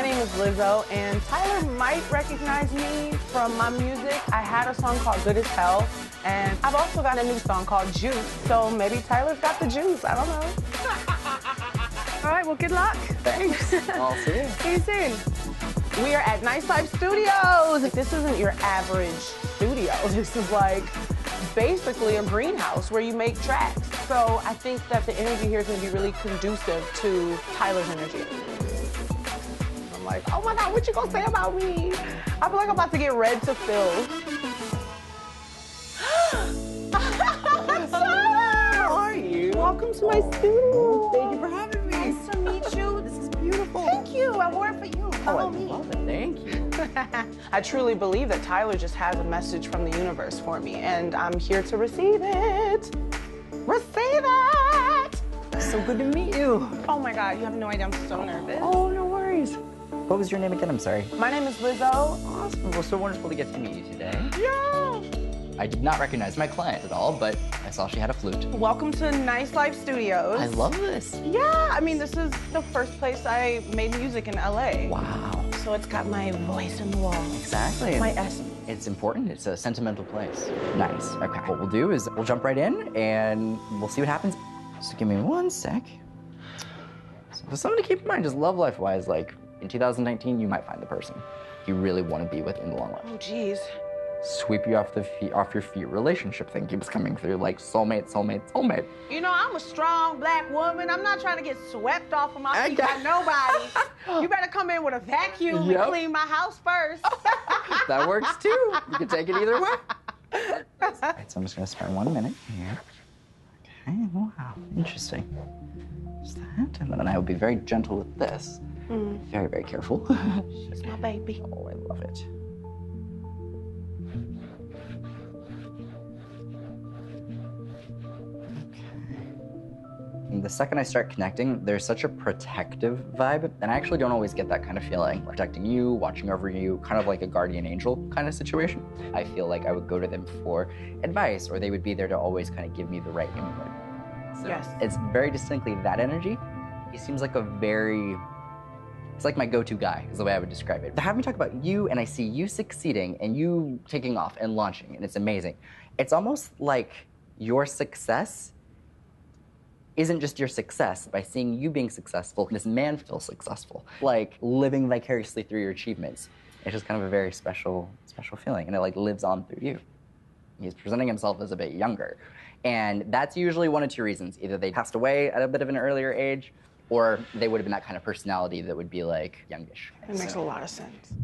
My name is Lizzo, and Tyler might recognize me from my music. I had a song called Good as Hell, and I've also got a new song called Juice, so maybe Tyler's got the juice, I don't know. All right, well, good luck. Thanks. I'll see you. See you soon. We are at Nice Life Studios. This isn't your average studio. This is like basically a greenhouse where you make tracks. So I think that the energy here is gonna be really conducive to Tyler's energy. I'm like, oh my God, what you gonna say about me? I feel like I'm about to get red to fill. How are you? Welcome to my studio. Thank you for having me. Nice to meet you. This is beautiful. Thank you. I wore it for you. Follow me. Love it. Thank you. I truly believe that Tyler just has a message from the universe for me, and I'm here to receive it. Receive it! So good to meet you. Oh my God, you have no idea, I'm so nervous. Oh, no worries. What was your name again? I'm sorry. My name is Lizzo. Awesome. Well, so wonderful to get to meet you today. Yeah. I did not recognize my client at all, but I saw she had a flute. Welcome to Nice Life Studios. I love this. Yeah, I mean, this is the first place I made music in LA. Wow. So it's got my voice in the wall. Exactly. My essence. It's important. It's a sentimental place. Nice. Okay. What we'll do is we'll jump right in and we'll see what happens. So give me one sec. So something to keep in mind, just love life-wise, like in 2019, you might find the person you really want to be with in the long run. Oh, geez. Sweep you off your feet relationship thing keeps coming through, like soulmate, soulmate, soulmate. You know, I'm a strong Black woman. I'm not trying to get swept off of my feet by nobody. You better come in with a vacuum and clean my house first. That works too. You can take it either way. All right, so I'm just gonna spend 1 minute here. Okay, wow, interesting. Just that, and then I will be very gentle with this. Very, very careful. She's my baby. Oh, I love it. And the second I start connecting, there's such a protective vibe, and I actually don't always get that kind of feeling. Protecting you, watching over you, kind of like a guardian angel kind of situation. I feel like I would go to them for advice, or they would be there to always kind of give me the right input. So Yes. It's very distinctly that energy. He seems like it's like my go-to guy, is the way I would describe it. To have me talk about you, and I see you succeeding, and you taking off and launching, and it's amazing. It's almost like your success isn't just your success. By seeing you being successful, this man feels successful. Like living vicariously through your achievements. It's just kind of a very special feeling, and it like lives on through you. He's presenting himself as a bit younger. And that's usually one of two reasons. Either they passed away at a bit of an earlier age, or they would have been that kind of personality that would be like youngish. It makes a lot of sense.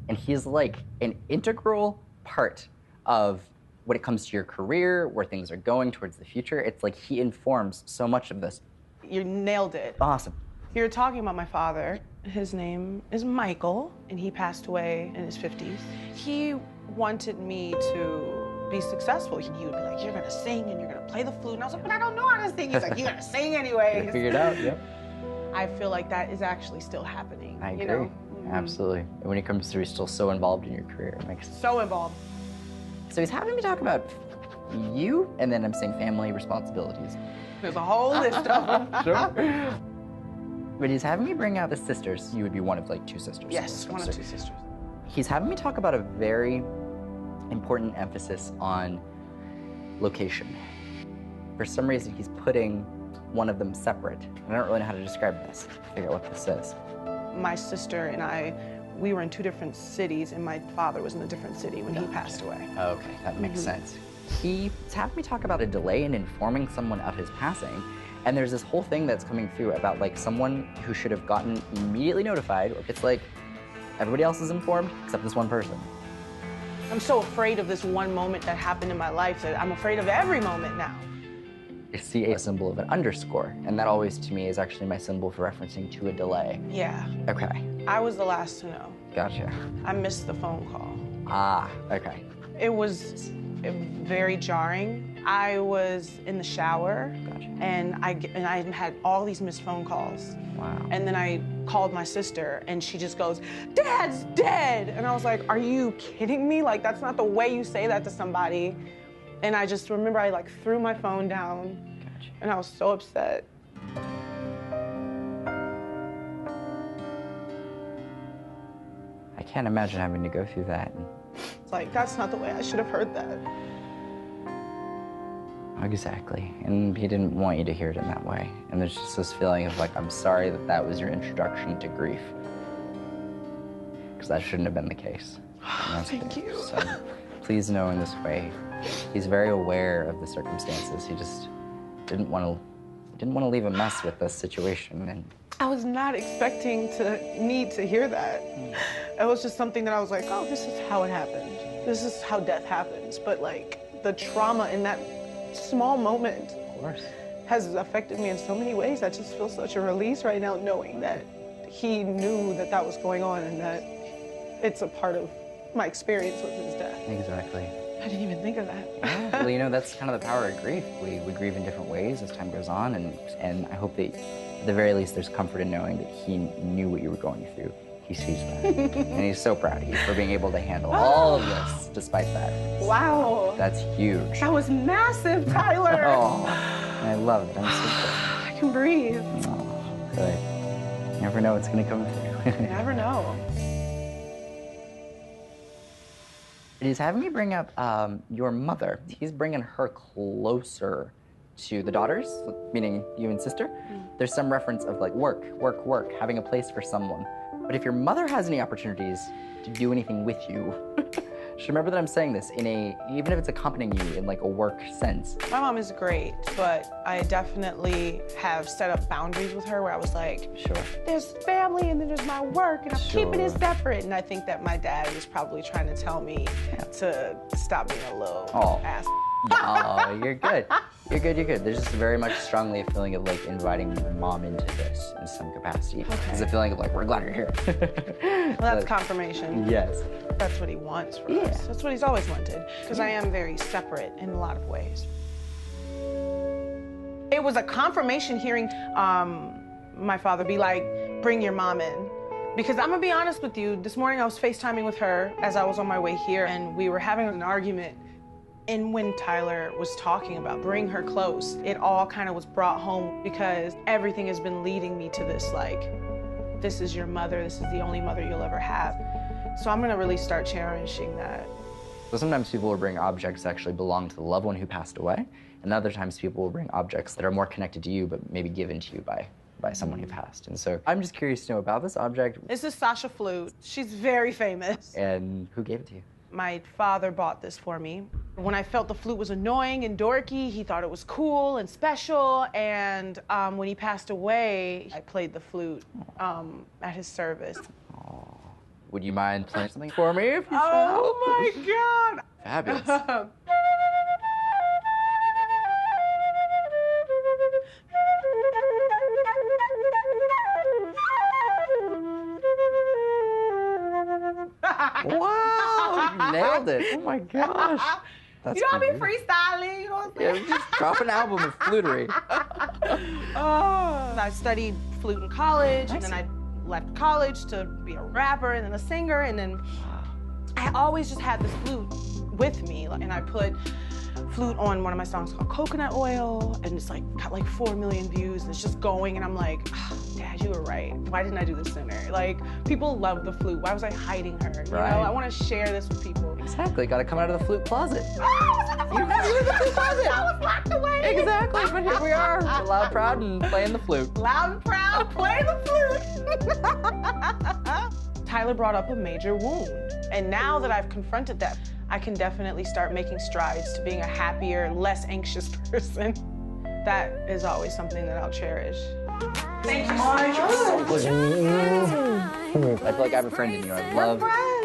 And he's like an integral part of when it comes to your career, where things are going towards the future. It's like he informs so much of this. You nailed it. Awesome. You're talking about my father. His name is Michael, and he passed away in his 50s. He wanted me to be successful. He would be like, you're gonna sing and you're gonna play the flute. And I was like, but I don't know how to sing. He's like, you're gonna sing anyway. Figure it out, yep. I feel like that is actually still happening. I agree. You know? Absolutely. And when he comes through, he's still so involved in your career. It makes So involved. So he's having me talk about you, and then I'm saying family responsibilities. There's a whole list of them. Sure. But he's having me bring out the sisters. You would be one of like two sisters. Yes, one of two sisters. He's having me talk about a very important emphasis on location. For some reason, he's putting one of them separate. I don't really know how to describe this. Figure out what this is. My sister and I, we were in two different cities, and my father was in a different city when he passed away. Okay, that makes sense. He's having me talk about a delay in informing someone of his passing, and there's this whole thing that's coming through about like someone who should have gotten immediately notified, or it's like everybody else is informed except this one person. I'm so afraid of this one moment that happened in my life that I'm afraid of every moment now. I see a symbol of an underscore, and that always to me is actually my symbol for referencing to a delay. Yeah. Okay. I was the last to know. Gotcha. I missed the phone call. Ah, okay. It was very jarring. I was in the shower, Gotcha. and I had all these missed phone calls. Wow. And then I called my sister, and she just goes, "Dad's dead!" And I was like, "Are you kidding me? Like, that's not the way you say that to somebody." And I just remember I like threw my phone down, Gotcha. and I was so upset. can't imagine having to go through that. It's like, that's not the way I should have heard that. Exactly, and he didn't want you to hear it in that way. And there's just this feeling of like, I'm sorry that that was your introduction to grief. Because that shouldn't have been the case. Thank you. So please know in this way, he's very aware of the circumstances. He just didn't want to leave a mess with this situation. And I was not expecting to need to hear that. It was just something that I was like, oh, this is how it happened. This is how death happens. But like the trauma in that small moment has affected me in so many ways. I just feel such a release right now knowing that he knew that that was going on and that it's a part of my experience with his death. Exactly. I didn't even think of that. Yeah, well, you know, that's kind of the power of grief. We grieve in different ways as time goes on, and I hope that at the very least there's comfort in knowing that he knew what you were going through. He sees that. And he's so proud of you for being able to handle all of this despite that. Wow. That's huge. That was massive, Tyler. Oh, I love it. I'm so glad. I can breathe. Oh, good. You never know what's going to come through. You never know. He's having me bring up your mother. He's bringing her closer to the daughters, meaning you and sister. There's some reference of like work, having a place for someone. But if your mother has any opportunities to do anything with you, just remember that I'm saying this even if it's accompanying you in like a work sense. My mom is great, but I definitely have set up boundaries with her where I was like, Sure. there's family and then there's my work and I'm Sure. keeping it separate. And I think that my dad is probably trying to tell me to stop being a little ass. Oh, you're good. You're good. There's just very much strongly a feeling of like inviting your mom into this in some capacity. Okay. There's a feeling of like, we're glad you're here. Well, that's confirmation. Yes. That's what he wants for us. That's what he's always wanted. Because I am very separate in a lot of ways. It was a confirmation hearing my father be like, bring your mom in. Because I'm gonna be honest with you, this morning I was FaceTiming with her as I was on my way here and we were having an argument. And when Tyler was talking about bring her close, it all kind of was brought home because everything has been leading me to this, like, this is your mother, this is the only mother you'll ever have. So I'm gonna really start cherishing that. So sometimes people will bring objects that actually belong to the loved one who passed away, and other times people will bring objects that are more connected to you, but maybe given to you by someone who passed. And so I'm just curious to know about this object. This is Sasha flute. She's very famous. And who gave it to you? My father bought this for me. When I felt the flute was annoying and dorky, he thought it was cool and special. And when he passed away, I played the flute at his service. Oh, would you mind playing something for me if you Oh my God! Fabulous. Wow, you nailed it. Oh my gosh. That's you know, I be beautiful. freestyling, you know what I'm saying? Yeah, just drop an album of flutery. I studied flute in college, and then I left college to be a rapper and then a singer, and then I always just had this flute with me, and I put flute on one of my songs called Coconut Oil, and it's like got like 4 million views, and it's just going, and I'm like, oh, Dad, you were right. Why didn't I do this sooner? Like, people love the flute. Why was I hiding her? You know, I want to share this with people. Exactly, gotta come out of the flute closet. Oh, I was in the flute closet. I was locked away. Exactly, but here we are, loud, proud, and playing the flute. Loud and proud, playing the flute. Tyler brought up a major wound, and now that I've confronted that, I can definitely start making strides to being a happier, less anxious person. That is always something that I'll cherish. Thank you so much. I feel like I have a friend in you. I'd love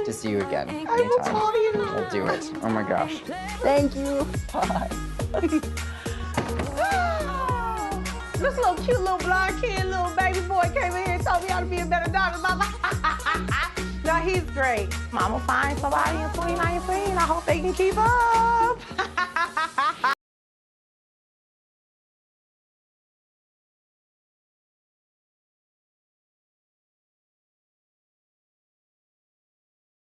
to see you again anytime. I will call you. We'll do it. Oh my gosh. Thank you. Bye. This little cute little blonde kid, little baby boy came in here and told me how to be a better daughter, mama. No, he's great. Mama finds somebody in 29 and I hope they can keep up.